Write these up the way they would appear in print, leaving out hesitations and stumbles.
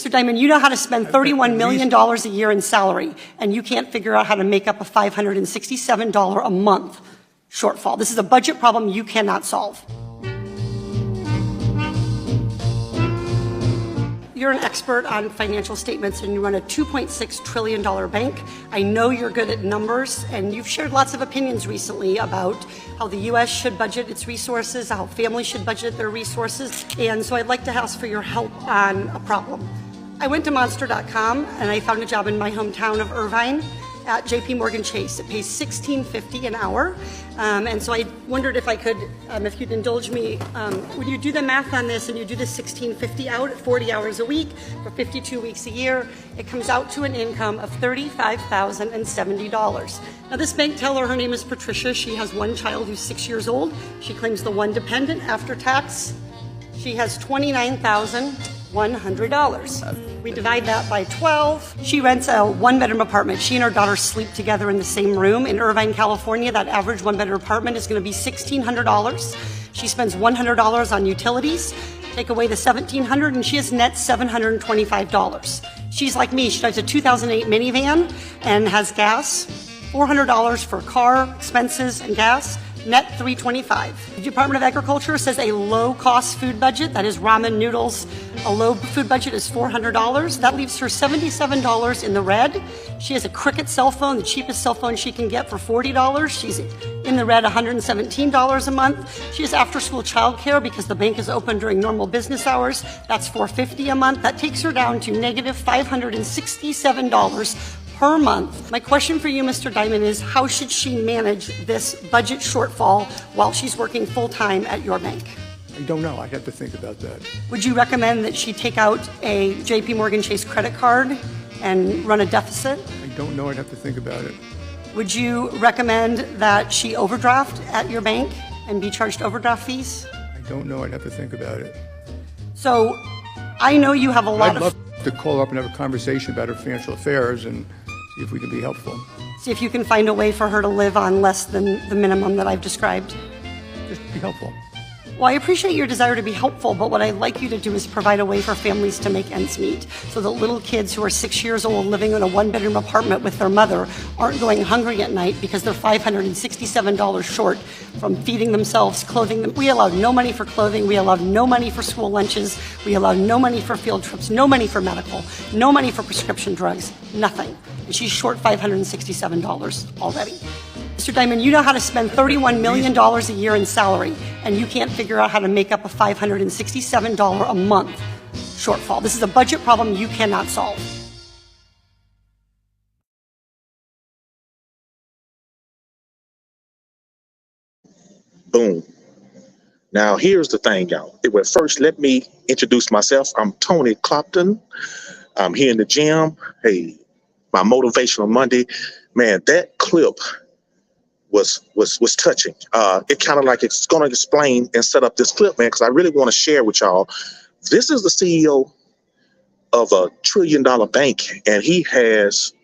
Mr. Diamond, you know how to spend $31 million a year in salary, and you can't figure out how to make up a $567 a month shortfall. This is a budget problem you cannot solve. You're an expert on financial statements and you run a $2.6 trillion bank. I know you're good at numbers, and you've shared lots of opinions recently about how the U.S. should budget its resources, how families should budget their resources. And so I'd like to ask for your help on a problem. I went to Monster.com and I found a job in my hometown of Irvine at JP Morgan Chase. It pays $16.50 an hour. And so I wondered if I could, if you'd indulge me, when you do the math on this and you do the $16.50 out at 40 hours a week for 52 weeks a year, it comes out to an income of $35,070. Now this bank teller, her name is Patricia. She has one child who's 6 years old. She claims the one dependent after tax. She has $29,100. We divide that by 12. She rents a one-bedroom apartment. She and her daughter sleep together in the same room. In Irvine, California, that average one-bedroom apartment is going to be $1,600. She spends $100 on utilities. Take away the $1,700 and she has net $725. She's like me. She drives a 2008 minivan and has gas. $400 for car expenses and gas. Net $325. The Department of Agriculture says a low-cost food budget, that is ramen noodles, a low food budget is $400. That leaves her $77 in the red. She has a Cricket cell phone, the cheapest cell phone she can get for $40. She's in the red $117 a month. She has after-school childcare because the bank is open during normal business hours. That's $450 a month. That takes her down to negative $567 per month. My question for you, Mr. Diamond, is how should she manage this budget shortfall while she's working full-time at your bank? I don't know. I'd have to think about that. Would you recommend that she take out a JP Morgan Chase credit card and run a deficit? I don't know. I'd have to think about it. Would you recommend that she overdraft at your bank and be charged overdraft fees? I don't know. I'd have to think about it. So I know you have a lot I'd love to call her up and have a conversation about her financial affairs and see if we can be helpful. See if you can find a way for her to live on less than the minimum that I've described. Just be helpful. Well, I appreciate your desire to be helpful, but what I'd like you to do is provide a way for families to make ends meet so that little kids who are 6 years old living in a one-bedroom apartment with their mother aren't going hungry at night because they're $567 short from feeding themselves, clothing them. We allowed no money for clothing. We allowed no money for school lunches. We allowed no money for field trips, no money for medical, no money for prescription drugs, nothing. And she's short $567 already. Mr. Diamond, you know how to spend $31 million a year in salary, and you can't figure out how to make up a $567 a month shortfall. This is a budget problem you cannot solve. Boom. Now, here's the thing, y'all. Well, first, let me introduce myself. I'm Tony Clopton. I'm here in the gym. Hey, my Motivational Monday. Man, that clip was touching. It kind of like it's going to explain and set up this clip, man, because I really want to share with y'all. This is the CEO of a $1 trillion bank, and he has,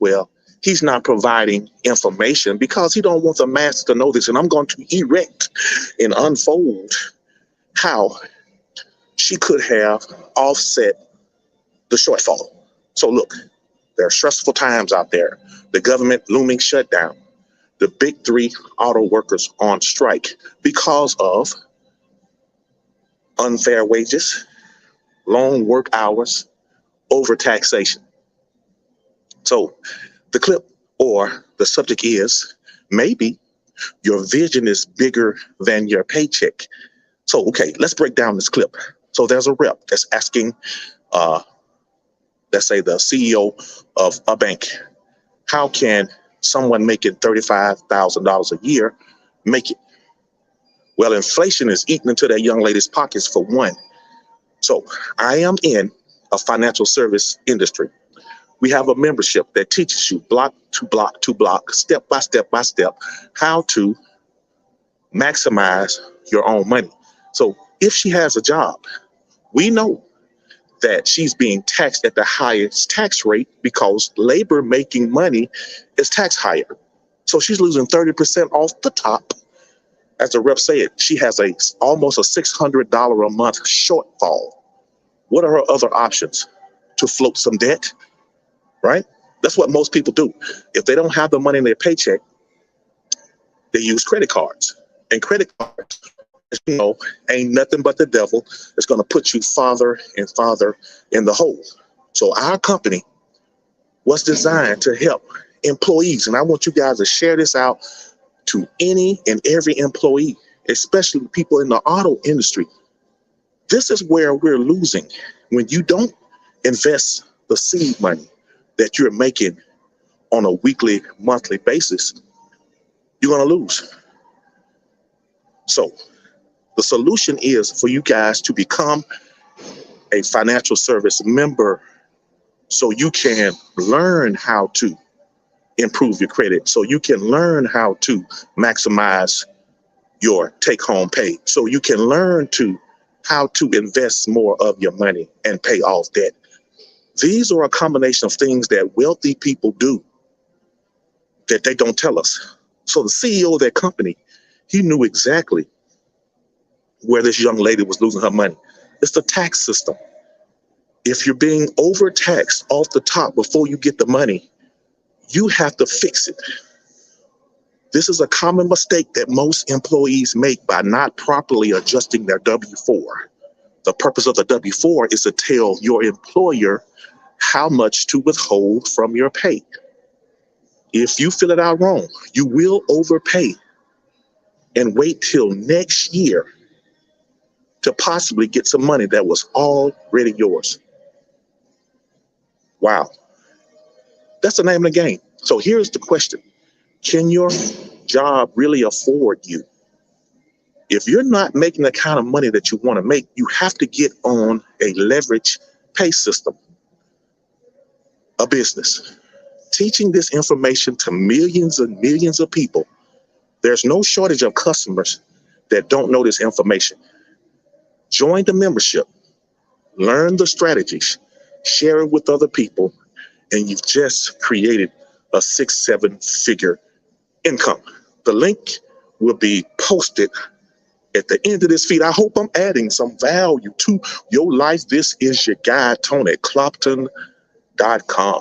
well, he's not providing information because he don't want the masses to know this. And I'm going to erect and unfold how she could have offset the shortfall. So look, there are stressful times out there. The government looming shutdown. The big three auto workers on strike because of unfair wages, long work hours, overtaxation. So the clip or the subject is maybe your vision is bigger than your paycheck. So, okay, let's break down this clip. So there's a rep that's asking, let's say the CEO of a bank, how can someone making $35,000 a year make it? Well, inflation is eating into that young lady's pockets for one. So I am in a financial service industry. We have a membership that teaches you block to block to block, step by step by step, how to maximize your own money. So if she has a job, we know that she's being taxed at the highest tax rate because labor making money is taxed higher. So she's losing 30% off the top. As the rep said, she has almost a $600 a month shortfall. What are her other options? to float some debt, right? That's what most people do. If they don't have the money in their paycheck, they use credit cards. And credit cards, as you know, ain't nothing but the devil. It's going to put you farther and farther in the hole. So our company was designed to help employees. And I want you guys to share this out to any and every employee, especially people in the auto industry. This is where we're losing. When you don't invest the seed money that you're making on a weekly, monthly basis, you're going to lose. So the solution is for you guys to become a financial service member so you can learn how to improve your credit, so you can learn how to maximize your take-home pay, so you can learn how to invest more of your money and pay off debt. These are a combination of things that wealthy people do that they don't tell us. So the CEO of that company, he knew exactly where this young lady was losing her money. It's the tax system. If you're being overtaxed off the top before you get the money, you have to fix it. This is a common mistake that most employees make by not properly adjusting their W-4. The purpose of the W-4 is to tell your employer how much to withhold from your pay. If you fill it out wrong, you will overpay and wait till next year to possibly get some money that was already yours. Wow. That's the name of the game. So here's the question. Can your job really afford you? If you're not making the kind of money that you want to make, you have to get on a leverage pay system, a business. Teaching this information to millions and millions of people, there's no shortage of customers that don't know this information. Join the membership, learn the strategies, share it with other people, and you've just created a 6-7 figure income. The link will be posted at the end of this feed. I hope I'm adding some value to your life. This is your guy, Tony, Clopton.com.